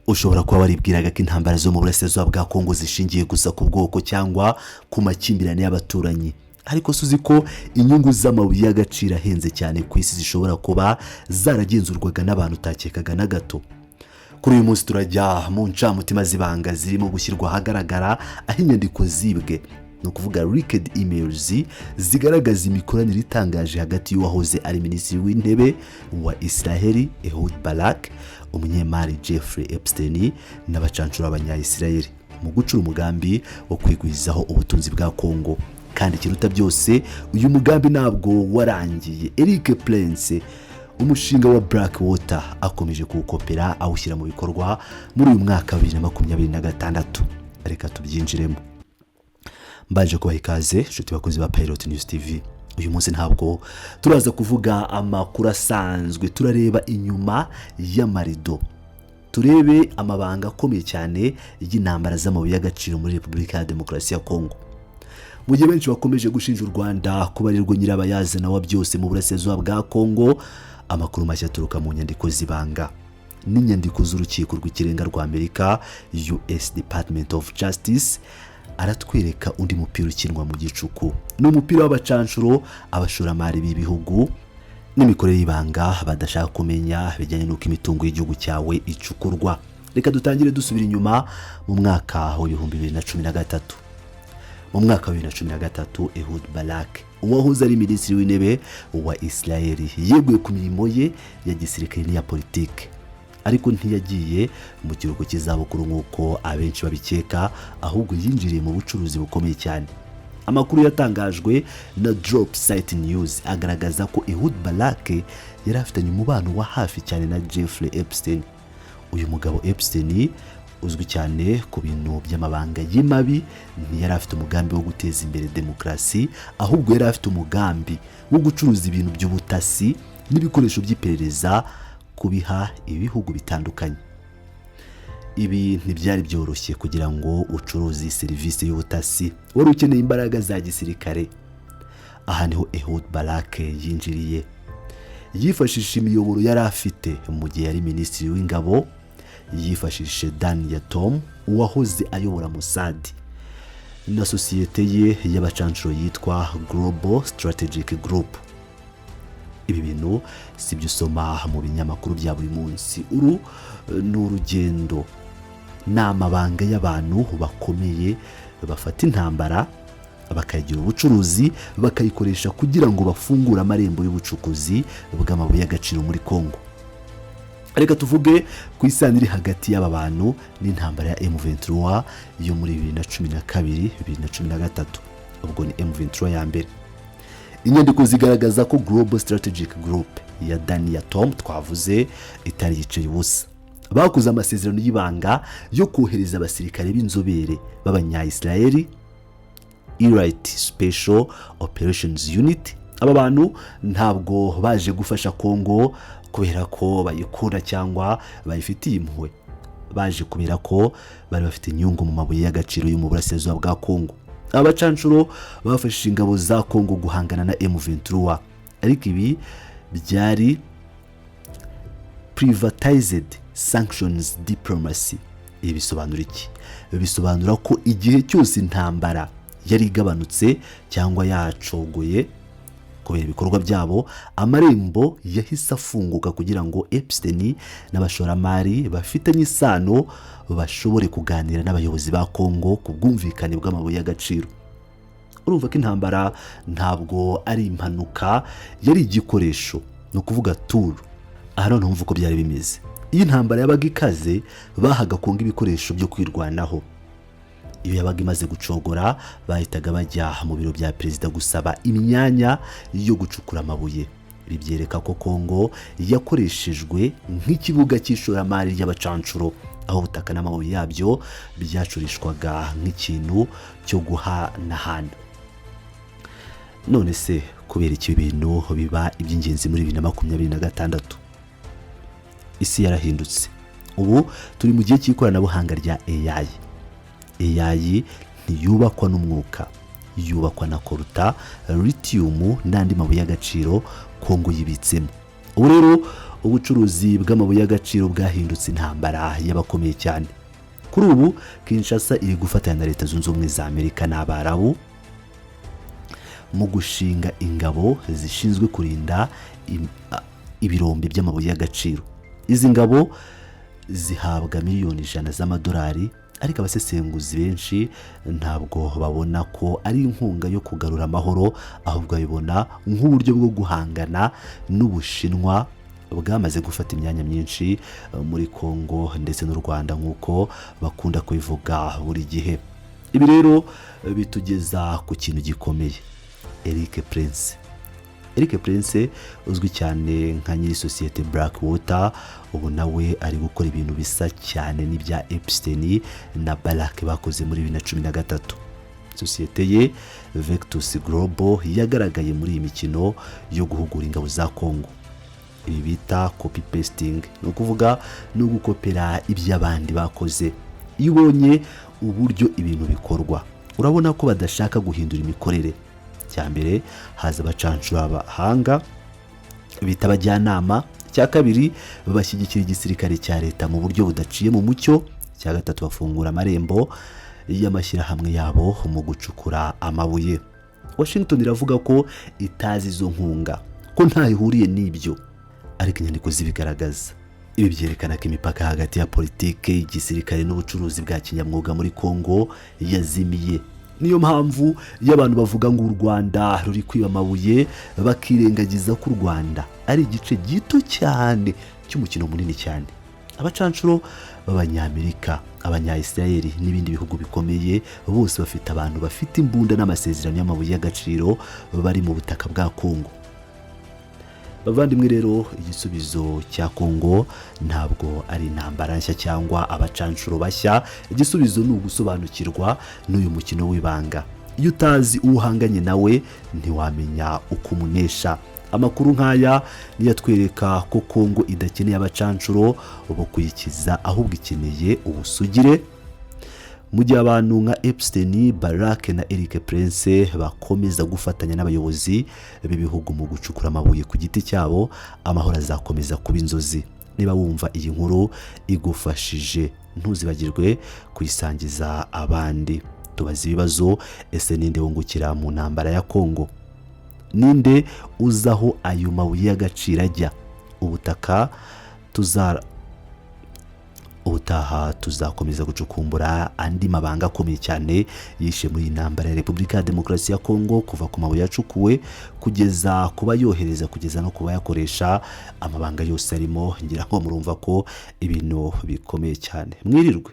ushobora kuba waribwiraga ko intambara zo mu burasirazuba bwa Kongo zishingiye gusa ku bwoko cyangwa ku makimbirane y'abaturanyi, ariko suzi ko inyungu z'amabuye y'agaciro ahenze cyane ku isi zishobora kuba zaragenzurwaga n'abantu utakekaga na gato. Kuri uyu munsi turajya mu ncamutima zibanga zirimo gushyirwa ahagaragara aho inyandiko zibwe, no kuvuga leaked emails zigaragaza imikoranire itangaje hagati y'uwahoze ari minisitiri w'intebe wa Israel Ehud Barak, umunyemari Jeffrey Epstein n'abacancuro abanya-Israel mu gucura umugambi wo kwigwizaho ubutunzi bwa Kongo. Kandi kiruta byose, uyu mugambi ntabwo warangiye. Eric Prince, umushinga wa Blackwater, akomeje kuwukopera awushyira mu bikorwa muri uyu mwaka wa 2026. Reka tubyinjiremo. Mbaje kubaha ikaze inshuti bakozi ba Pilot News TV. Uyu munsi ntabwo turaza kuvuga amakuru asanzwe, turareba inyuma y'amarido, turebe amabanga akomeye cyane y'intambara z'amabuye y'agaciro muri Repubulika ya Demokarasi ya Kongo. Mu gihe benshi bakomeje gushinja u Rwanda kuba arirwo nyirabayazana wa byose mu burasirazuba bwa Kongo, amakuru mashya aturuka mu nyandiko zibanga n'inyandiko z'urukiko rw'ikirenga rwa Amerika US Department of Justice aratwereka undi mupira ukinwa mu gicuku. Ni umupira w'abacancuro, abashoramari b'ibihugu n'imikorere y'ibanga badashaka kumenya bijyanye n'uko imitungo y'igihugu cyawe icukurwa. Reka dutangire dusubira inyuma mu mwaka wa 2013. Mu mwaka wa 2013, Ehud Barak, uwahoze ari minisitiri w'intebe wa Israel, yeguye ku mirimo ye ya gisirikare n'iya politike, ariko ntiyagiye mu kiruhuko cy'izabukuru nk'uko abenshi babikeka, ahubwo yinjiriye mu bucuruzi bukomeye cyane. Amakuru yatangajwe na Drop Site News agaragaza ko Ehud Barak yari afitanye umubano wa hafi cyane na Jeffrey Epstein. Uyu mugabo Epstein uzwi cyane ku bintu by'amabanga y'amabi, ntiyari afite umugambi wo guteza imbere demokarasi, ahubwo yari afite umugambi wo gucuruza ibintu by'ubutasi n'ibikoresho by'iperereza kubiha ibihugu bitandukanye. Ibi ntibyari byoroshye kugira ngo ucuruze serivisi y'ubutasi, wari ukeneye imbaraga za gisirikare. Aha niho Ehud Barak yinjiriye. Yifashishije imiyoboro yari afite mu gihe yari minisitiri w'ingabo, yifashishije Dan Yatom, uwahoze ayobora Mossad, na sosiyete ye y'abacancuro yitwa Global Strategic Group. Ibi bintu si byo usoma mu binyamakuru bya buri munsi. Uru ni urugendo, ni amabanga y'abantu bakomeye bafata intambara bakayigira ubucuruzi, bakayikoresha kugira ngo bafungure amarembo y'ubucukuzi bw'amabuye y'agaciro muri Kongo. Reka tuvuge ku isano iri hagati y'aba bantu n'intambara ya M23 yo muri 2022-2023. ubwo ni M23 ya mbere. Inyandiko zigaragaza ko Global Strategic Group ya Dan Yatom twavuze itari yicaye ubusa. Bakoze amasezerano y'ibanga yo kohereza abasirikare b'inzobere b'abanya-Israel, Elite Special Operations Unit. Aba bantu ntabwo baje gufasha Kongo kubera ko bayikunda cyangwa bayifitiye impuhwe, baje kubera ko bari bafite inyungu mu mabuye y'agaciro yo mu burasirazuba bwa Kongo. Abacancuro bafashije ingabo za Kongo guhangana na M23, ariko ibi byari privatized sanctions diplomacy. Ibi bisobanura iki? Bisobanura ko igihe cyose intambara yari igabanutse cyangwa yacogoye kubera ibikorwa byabo, amarembo yahise afunguka kugira ngo Epstein n'abashoramari bafitanye isano bashobore kuganira n'abayobozi ba Kongo ku bwumvikane bw'amabuye y'agaciro. Urumva ko intambara ntabwo ari impanuka, yari igikoresho, no kuvuga tool. Aha none umva uko byari bimeze. Iyi ntambara yabaga ikaze, bahaga Kongo ibikoresho byo kwirwanaho. Iyo yabaga imaze gucogora, bahitaga bajya mu biro bya perezida gusaba imyanya yo gucukura amabuye. Ibi byereka ko Kongo yakoreshejwe nk'ikibuga cy'ishoramari y'abacancuro, aho ubutaka n'amabuye yabyo byacurishwaga nk'ikintu cyo guhanahana. None se kubera iki bintu biba iby'ingenzi muri 2026? Isi yarahindutse. Ubu turi mu gihe cy'ikoranabuhanga rya AI. AI ntiyubakwa n'umwuka, yubakwa na koruta, lithium n'andi mabuye y'agaciro Kongo yibitsemo. Ubu rero ubucuruzi bw'amabuye y'agaciro bwahindutse intambara y'abakomeye cyane. Kuri ubu Kinshasa iri gufatanya na Leta Zunze Ubumwe za Amerika n'Abarabu mu gushinga ingabo zishinzwe kurinda ibirombe by'amabuye y'agaciro. Izi ngabo zihabwa miliyoni 100 z'amadolari, ariko abasesenguzi benshi ntabwo babona ko ari inkunga yo kugarura amahoro, ahubwo babibona nk'uburyo bwo guhangana n'Ubushinwa bwamaze gufata imyanya myinshi muri Kongo ndetse n'u Rwanda nk'uko bakunda kubivuga buri gihe. Ibi rero bitugeza ku kintu gikomeye. Eric Prince uzwi cyane nka nyiri sosiyete Blackwater, ubu nawe ari gukora ibintu bisa cyane n'ibya Epstein na Barak bakoze muri 2013. Sosiyete ye Vectus Global yagaragaye muri iyi mikino yo guhugura ingabo za Kongo. Ibi bita copy pasting, no kuvuga no gukopera iby'abandi bakoze. Iyo ubonye uburyo ibintu bikorwa, urabona ko badashaka guhindura imikorere. Cyambere haza abacancura abahanga bita abajyanama, cya kabiri bashyigikira igisirikare cya leta mu buryo budaciye mu mucyo, cya gatatu bafungura amarembo y'amashyirahamwe yabo mu gucukura amabuye. Washington iravuga ko itazi izo nkunga, ko nta ihuriye n'ibyo, ariko inyandiko zibigaragaza. Ibi byerekana ko imipaka hagati ya politike, igisirikare n'ubucuruzi bwa kinyamwuga muri Kongo yazimiye. Niyo mpamvu y'abantu bavuga ngo u Rwanda ruri kwiba amabuye, bakirengagiza ko u Rwanda ari igice gito cyane cy'umukino munini cyane. Abacancuro b'Abanyamerika, Abanya-Israeli n'ibindi bihugu bikomeye bose bafite abantu bafite imbunda n'amasezerano y'amabuye y'agaciro bari mu butaka bwa Kongo. Bavandimwe rero, igisubizo cya Kongo ntabwo ari intambara nshya cyangwa abacancuro bashya. Igisubizo ni ugusobanukirwa n'uyu mukino w'ibanga. Iyo utazi uhanganye nawe ntiwamenya uko umunesha. Amakuru nk'aya niyo atwereka ko Kongo idakeneye abacancuro bo kuyikiza, ahubwo ikeneye ubusugire. Mu gihe abantu nka Epstein, Barak na Eric Prince bakomeza gufatanya n'abayobozi b'ibihugu mu gucukura amabuye ku giti cyabo, amahoro azakomeza kuba inzozi. Niba wumva iyi nkuru igufashije, ntuzibagirwe kuyisangiza abandi. Tubaze ibibazo: ese ninde wungukira mu ntambara ya Kongo? Ninde uzaho ayo mabuye y'agaciro ajya? Ubutaha tuzakomeza gucukumbura andi mabanga akomeye cyane yishe muri intambara ya Repubulika ya Demokarasi ya Kongo, kuva ku mabuye yacukuwe kugeza kuba yohereza, kugeza no kuba yakoresha. Amabanga yose arimo, ngira ngo murumva ko ibintu bikomeye cyane. Mwirirwe.